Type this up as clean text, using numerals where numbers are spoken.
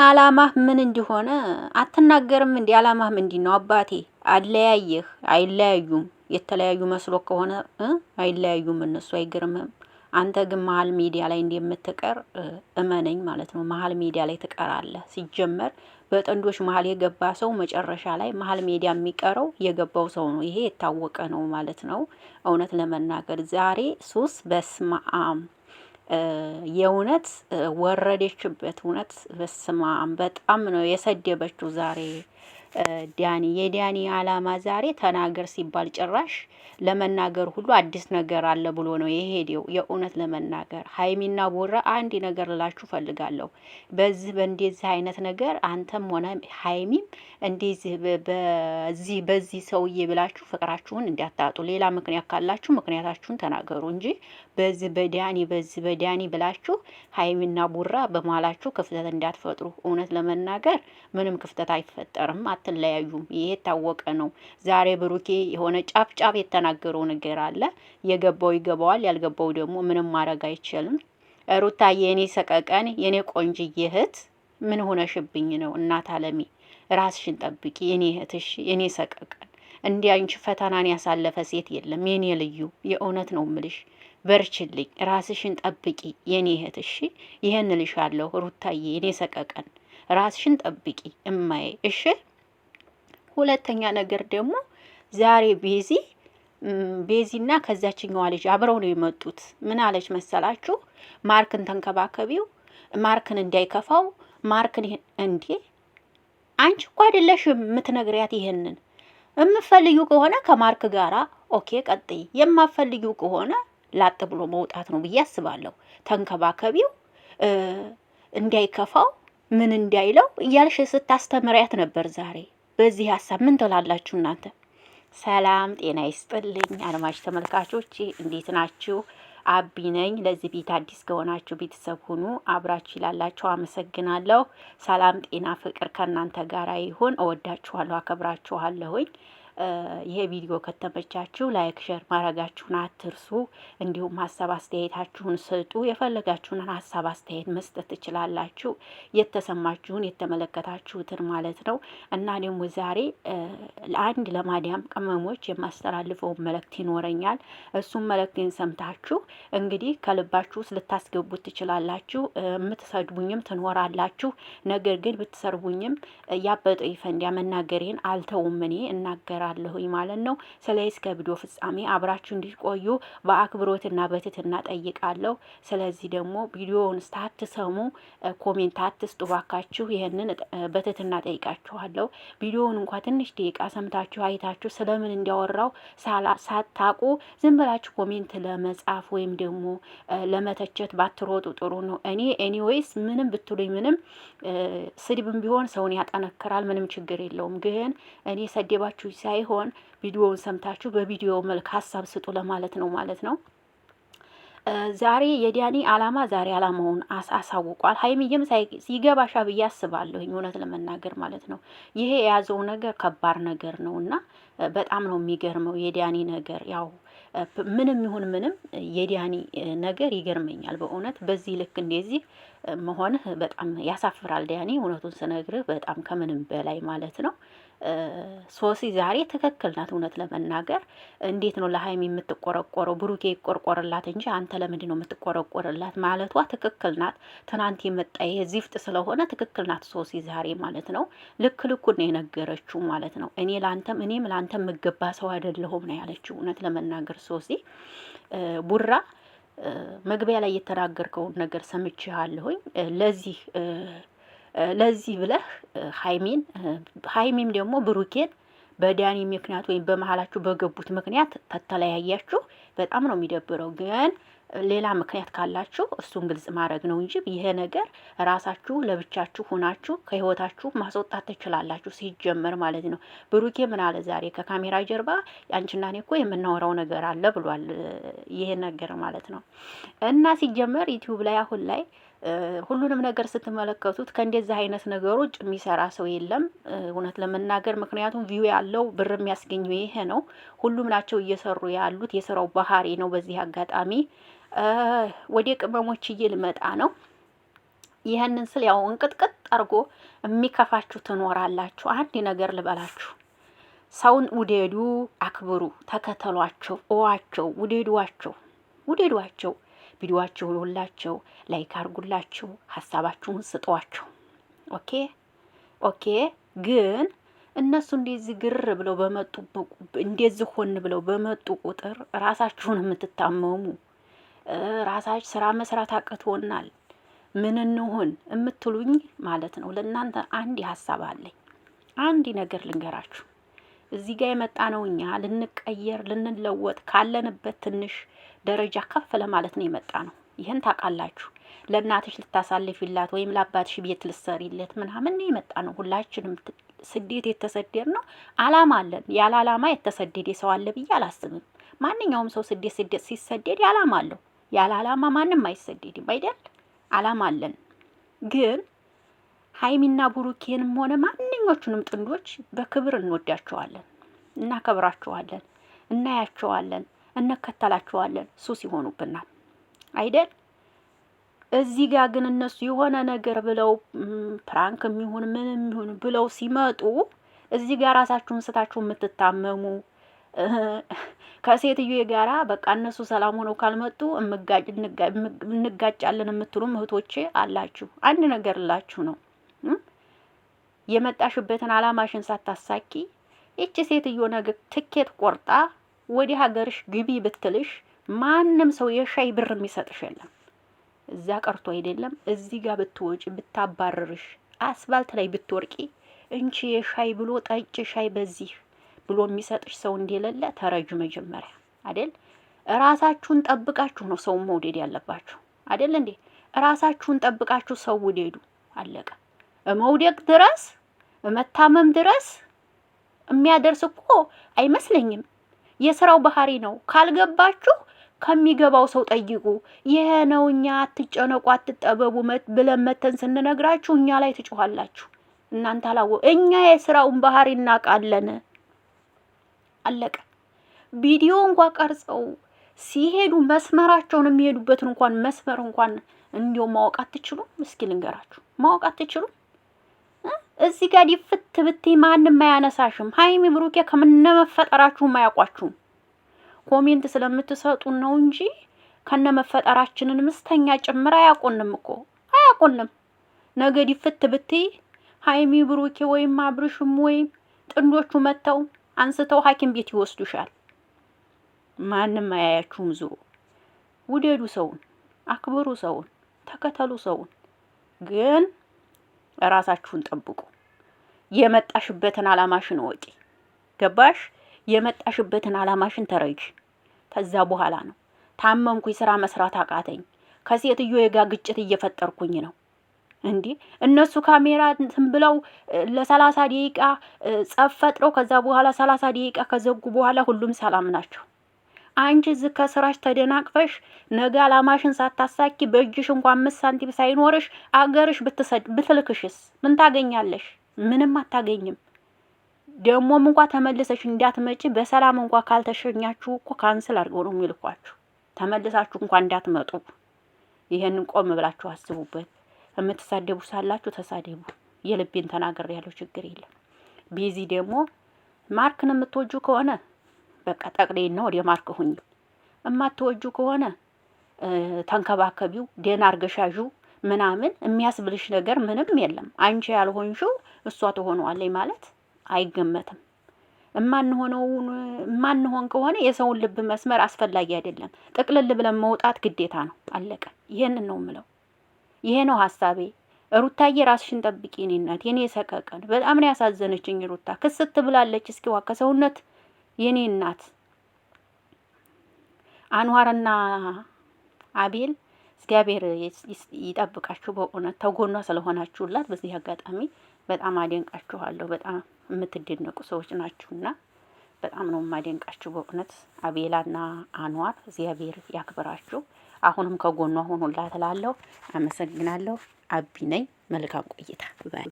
አላማህ ምን እንደሆነ አትናገርም እንዴ? አላማህ ምንድነው አባቴ? አለያየህ። አይለያዩም። የተለያዩ መስሎ ከሆነ አይለያዩም እነሱ። አይገርምም? አንተ ግን መሀል ሚዲያ ላይ እንደምትቀር እመነኝ ማለት ነው። መሀል ሚዲያ ላይ ትቀራለህ። ሲጀመር በጥንዶች መሀል የገባ ሰው መጨረሻ ላይ መሀል ሚዲያ የሚቀረው የገባው ሰው ነው። ይሄ የታወቀ ነው ማለት ነው። እውነት ለመናገር ዛሬ ሱስ በስማም የእውነት ወረደችበት። እውነት በስማም በጣም ነው የሰደበችው ዛሬ ዲያኒ። የዲያኒ አላማ ዛሬ ተናገር ሲባል ጭራሽ ለመናገር ሁሉ አዲስ ነገር አለ ብሎ ነው የሄደው። የእውነት ለመናገር ሀይሚና ቦራ አንድ ነገር ልላችሁ ፈልጋለሁ። በእንደዚህ አይነት ነገር አንተም ሆነ ሀይሚም እንደዚህ በዚህ ሰውዬ ብላችሁ ፍቅራችሁን እንዳታጡ። ሌላ ምክንያት ካላችሁ ምክንያታችሁን ተናገሩ እንጂ በዚህ በዲያኒ ብላችሁ ሀይሚና ቡራ በመሀላችሁ ክፍተት እንዳትፈጥሩ። እውነት ለመናገር ምንም ክፍተት አይፈጠርም፣ አትለያዩም። ይሄ የታወቀ ነው። ዛሬ ብሩኬ የሆነ ጫፍ የተናገረው ነገር አለ። የገባው ይገባዋል፣ ያልገባው ደግሞ ምንም ማድረግ አይችልም። ሩታዬ የኔ ሰቀቀን፣ የኔ ቆንጅዬ እህት ምን ሆነሽብኝ ነው? እናት አለሚ ራስሽን ጠብቂ የኔ እህትሽ፣ የኔ ሰቀቀን። እንዲህ አንቺ ፈተናን ያሳለፈ ሴት የለም የኔ ልዩ። የእውነት ነው ምልሽ። በርችልኝ፣ ራስሽን ጠብቂ የኔ እህት። እሺ ይሄን እልሻለሁ ሩታዬ፣ የኔ ሰቀቀን ራስሽን ጠብቂ እማዬ። እሺ ሁለተኛ ነገር ደግሞ ዛሬ ቤዚና ከዛችኛዋ ልጅ አብረው ነው የመጡት። ምን አለች መሰላችሁ? ማርክን ተንከባከቢው፣ ማርክን እንዳይከፋው፣ ማርክን እንዴ አንቺ እኮ አይደለሽም የምትነግሪያት ይሄንን። የምትፈልጊው ከሆነ ከማርክ ጋራ ኦኬ ቀጥይ፣ የማትፈልጊው ከሆነ ላጥ ብሎ መውጣት ነው ብዬ አስባለሁ። ተንከባከቢው፣ እንዳይከፋው፣ ምን እንዳይለው እያልሽ ስታስተምሪያት ነበር ዛሬ። በዚህ ሀሳብ ምን ትላላችሁ እናንተ? ሰላም ጤና ይስጥልኝ አድማጭ ተመልካቾች፣ እንዴት ናችሁ? አቢ ነኝ። ለዚህ ቤት አዲስ ከሆናችሁ ቤተሰብ ሁኑ። አብራችሁ ይላላችሁ። አመሰግናለሁ። ሰላም ጤና ፍቅር ከእናንተ ጋር ይሁን። እወዳችኋለሁ፣ አከብራችኋለሁኝ። ይሄ ቪዲዮ ከተመቻችሁ ላይክ ሼር ማድረጋችሁን አትርሱ። እንዲሁም ሀሳብ አስተያየታችሁን ስጡ። የፈለጋችሁን ሀሳብ አስተያየት መስጠት ትችላላችሁ፣ የተሰማችሁን የተመለከታችሁትን ማለት ነው። እና ደግሞ ዛሬ ለአንድ ለማዳም ቅመሞች የማስተላልፈው መልእክት ይኖረኛል። እሱም መልእክቴን ሰምታችሁ እንግዲህ ከልባችሁ ውስጥ ልታስገቡት ትችላላችሁ። የምትሰድቡኝም ትኖራላችሁ። ነገር ግን ብትሰርቡኝም ያበጠ ይፈንዳ መናገሬን አልተውም። እኔ እናገራለሁኝ ማለት ነው። ስለዚህ እስከ ቪዲዮ ፍጻሜ አብራችሁ እንዲቆዩ በአክብሮትና በትህትና ጠይቃለሁ። ስለዚህ ደግሞ ቪዲዮውን ሳትሰሙ ኮሜንት አትስጡ ባካችሁ። ይሄንን በትህትና ጠይቃችኋለሁ። ቪዲዮውን እንኳን ትንሽ ደቂቃ ሰምታችሁ አይታችሁ ስለምን እንዲያወራው ሳታቁ ዝም ብላችሁ ኮሜንት ለመጻፍ ወይም ደግሞ ለመተቸት ባትሮጡ ጥሩ ነው። ኤኒዌይስ ምንም ብትሉኝ ምንም ስድብም ቢሆን ሰውን ያጠነክራል። ምንም ችግር የለውም። ግን እኔ ሰደባችሁ ሳይሆን ቪዲዮውን ሰምታችሁ በቪዲዮ መልክ ሀሳብ ስጡ ለማለት ነው ማለት ነው። ዛሬ የዲያኒ አላማ ዛሬ አላማውን አሳውቋል። ሀይሚዬም ሲገባሻ ብዬ አስባለሁኝ እውነት ለመናገር ማለት ነው። ይሄ የያዘው ነገር ከባድ ነገር ነው እና በጣም ነው የሚገርመው የዲያኒ ነገር። ያው ምንም ይሁን ምንም የዲያኒ ነገር ይገርመኛል በእውነት። በዚህ ልክ እንደዚህ መሆንህ በጣም ያሳፍራል ዲያኒ፣ እውነቱን ስነግርህ በጣም ከምንም በላይ ማለት ነው። ሶሲ ዛሬ ትክክል ናት። እውነት ለመናገር እንዴት ነው ለሀይሚ የምትቆረቆረው? ብሩኬ ይቆርቆርላት እንጂ አንተ ለምንድን ነው የምትቆረቆርላት ማለቷ ትክክል ናት። ትናንት የመጣ ይሄ ዚፍጥ ስለሆነ ትክክል ናት ሶሲ ዛሬ ማለት ነው። ልክ ልኩን ነው የነገረችው ማለት ነው። እኔም ለአንተም የምገባ ሰው አይደለሁም ነው ያለችው። እውነት ለመናገር ሶሲ ቡራ መግቢያ ላይ የተናገርከውን ነገር ሰምቼሃለሁኝ። ለዚህ ብለህ ሀይሚም ደግሞ ብሩኬን በዳኒ ምክንያት ወይም በመሀላችሁ በገቡት ምክንያት ተተለያያችሁ። በጣም ነው የሚደብረው። ግን ሌላ ምክንያት ካላችሁ እሱን ግልጽ ማድረግ ነው እንጂ ይሄ ነገር ራሳችሁ ለብቻችሁ ሆናችሁ ከህይወታችሁ ማስወጣት ትችላላችሁ። ሲጀመር ማለት ነው። ብሩኬ ምን አለ ዛሬ ከካሜራ ጀርባ ያንቺና እኔ እኮ የምናወራው ነገር አለ ብሏል። ይሄ ነገር ማለት ነው። እና ሲጀመር ዩቲዩብ ላይ አሁን ላይ ሁሉንም ነገር ስትመለከቱት ከእንደዚህ አይነት ነገሮች የሚሰራ ሰው የለም እውነት ለመናገር። ምክንያቱም ቪው ያለው ብር የሚያስገኘው ይሄ ነው። ሁሉም ናቸው እየሰሩ ያሉት፣ የስራው ባህሪ ነው። በዚህ አጋጣሚ ወደ ቅመሞችዬ ልመጣ ነው። ይህንን ስል ያው እንቅጥቅጥ አርጎ የሚከፋችሁ ትኖራላችሁ። አንድ ነገር ልበላችሁ፣ ሰውን ውደዱ፣ አክብሩ፣ ተከተሏቸው፣ እዋቸው፣ ውደዷቸው፣ ውደዷቸው። ቪዲዮአቸው ሁላቸው ላይክ አርጉላቸው፣ ሀሳባችሁን ስጧቸው። ኦኬ ኦኬ። ግን እነሱ እንደዚህ ግር ብለው በመጡ እንደዚህ ሆን ብለው በመጡ ቁጥር ራሳችሁን የምትታመሙ ራሳችሁ ስራ መስራት አቅቶናል ምን እንሆን የምትሉኝ ማለት ነው። ለእናንተ አንድ ሀሳብ አለኝ። አንድ ነገር ልንገራችሁ። እዚህ ጋር የመጣ ነው እኛ ልንቀየር ልንለወጥ ካለንበት ትንሽ ደረጃ ከፍ ለማለት ነው የመጣ ነው። ይህን ታውቃላችሁ። ለእናትሽ ልታሳልፊላት ወይም ለአባትሽ ቤት ልትሰሪለት ምናምን ነው የመጣ ነው። ሁላችንም ስደት የተሰደድ ነው አላማ አለን። ያለ አላማ የተሰደደ ሰው አለ ብዬ አላስብም። ማንኛውም ሰው ስደት ሲሰደድ አላማ አለው። ያለ አላማ ማንም አይሰደድም አይደል? አላማ አለን። ግን ሀይሚና ብሩኬንም ሆነ ማንኞቹንም ጥንዶች በክብር እንወዳቸዋለን፣ እናከብራቸዋለን፣ እናያቸዋለን፣ እንከተላቸዋለን። ሱስ ይሆኑብናል አይደል? እዚህ ጋር ግን እነሱ የሆነ ነገር ብለው ፕራንክ የሚሆን ምንም የሚሆን ብለው ሲመጡ እዚህ ጋር ራሳችሁን ስታችሁ የምትታመሙ ከሴትዮ ጋራ በቃ እነሱ ሰላም ሆነው ካልመጡ እንጋጫለን የምትሉም እህቶቼ አላችሁ። አንድ ነገር ላችሁ ነው የመጣሽበትን አላማሽን ሳታሳኪ እቺ ሴትዮ ነገር ትኬት ቆርጣ ወዲ ሀገርሽ ግቢ ብትልሽ ማንም ሰው የሻይ ብር የሚሰጥሽ የለም። እዛ ቀርቶ አይደለም እዚህ ጋር ብትወጪ ብታባረርሽ አስፋልት ላይ ብትወርቂ እንቺ የሻይ ብሎ ጠጭ ሻይ በዚህ ብሎ የሚሰጥሽ ሰው እንደሌለ ተረጁ። መጀመሪያ አይደል ራሳችሁን ጠብቃችሁ ነው ሰው መውደድ ያለባችሁ አይደል እንዴ? ራሳችሁን ጠብቃችሁ ሰው ውደዱ። አለቀ። መውደቅ ድረስ መታመም ድረስ የሚያደርስ እኮ አይመስለኝም። የስራው ባህሪ ነው። ካልገባችሁ ከሚገባው ሰው ጠይቁ። ይሄ ነው እኛ አትጨነቁ አትጠበቡ ብለን መተን ስንነግራችሁ እኛ ላይ ትጮኻላችሁ። እናንተ አላወ እኛ የስራውን ባህሪ እናውቃለን። አለቀ። ቪዲዮ እንኳን ቀርጸው ሲሄዱ መስመራቸውን የሚሄዱበትን እንኳን መስመር እንኳን እንዲው ማወቅ አትችሉም? እስኪ ልንገራችሁ፣ ማወቅ አትችሉም? እዚህ ጋር ይፍት ብትይ ማንም አያነሳሽም። ሀይሚ ብሩኬ ከመነመፈጠራችሁም አያውቋችሁም። ኮሜንት ስለምትሰጡን ነው እንጂ ከነመፈጠራችንን ምስተኛ ጭምር አያውቁንም እኮ አያውቁንም። ነገ ይፍት ብትይ ሀይሚ ብሩኬ ወይም አብርሽም ወይም ጥንዶቹ መተው አንስተው ሐኪም ቤት ይወስዱሻል። ማንም አያያችሁም። ዙሩ። ውደዱ ሰውን፣ አክብሩ ሰውን፣ ተከተሉ ሰውን። ግን ራሳችሁን ጠብቁ። የመጣሽበትን አላማሽን ወቂ። ገባሽ? የመጣሽበትን አላማሽን ተረጂ። ከዛ በኋላ ነው ታመምኩኝ፣ ስራ መስራት አቃተኝ፣ ከሴትዮ ጋር ግጭት እየፈጠርኩኝ ነው እንዴ? እነሱ ካሜራ እንትን ብለው ለ30 ደቂቃ ጸብ ፈጥረው ከዛ በኋላ 30 ደቂቃ ከዘጉ በኋላ ሁሉም ሰላም ናቸው። አንቺ እዚህ ከስራሽ ተደናቅፈሽ ነገ አላማሽን ሳታሳኪ በእጅሽ እንኳን 5 ሳንቲም ሳይኖርሽ አገርሽ ብትልክሽስ ምን ታገኛለሽ? ምንም አታገኝም። ደሞም እንኳን ተመልሰሽ እንዳትመጪ በሰላም እንኳን ካልተሸኛችሁ እኮ ካንስል አድርገው ነው የሚልኳችሁ። ተመልሳችሁ እንኳን እንዳትመጡ። ይሄንን ቆም ብላችሁ አስቡበት። የምትሳደቡ ሳላችሁ ተሳደቡ። የልቤን ተናገር ያለው ችግር የለም። ቢዚ ደግሞ ማርክን የምትወጁ ከሆነ በቃ ጠቅሌና ወደ ማርክ ሁኝ። የማትወጁ ከሆነ ተንከባከቢው፣ ደህና አርገሻዡ ምናምን የሚያስብልሽ ነገር ምንም የለም። አንቺ ያልሆንሽው እሷ ትሆነዋለች ማለት አይገመትም። ማንሆን ከሆነ የሰውን ልብ መስመር አስፈላጊ አይደለም። ጥቅልል ብለን መውጣት ግዴታ ነው። አለቀ። ይሄንን ነው የምለው። ይሄ ነው ሐሳቤ። ሩታዬ ራስሽን ጠብቂ። እኔ እናት የኔ ሰቀቀን በጣም ነው ያሳዘነችኝ። ሩታ ክስት ብላለች። እስኪ ዋ ከሰውነት የኔ እናት አንዋርና አቤል እግዚአብሔር ይጠብቃችሁ። በእውነት ተጎኗ ስለሆናችሁላት በዚህ አጋጣሚ በጣም አደንቃችኋለሁ። በጣም የምትደነቁ ሰዎች ናችሁና በጣም ነው የማደንቃችሁ በእውነት። አቤላና አንዋር እግዚአብሔር ያክብራችሁ። አሁንም ከጎኗ ሆኖላት እላለሁ። አመሰግናለሁ። አቢ ነኝ። መልካም ቆይታ ባይ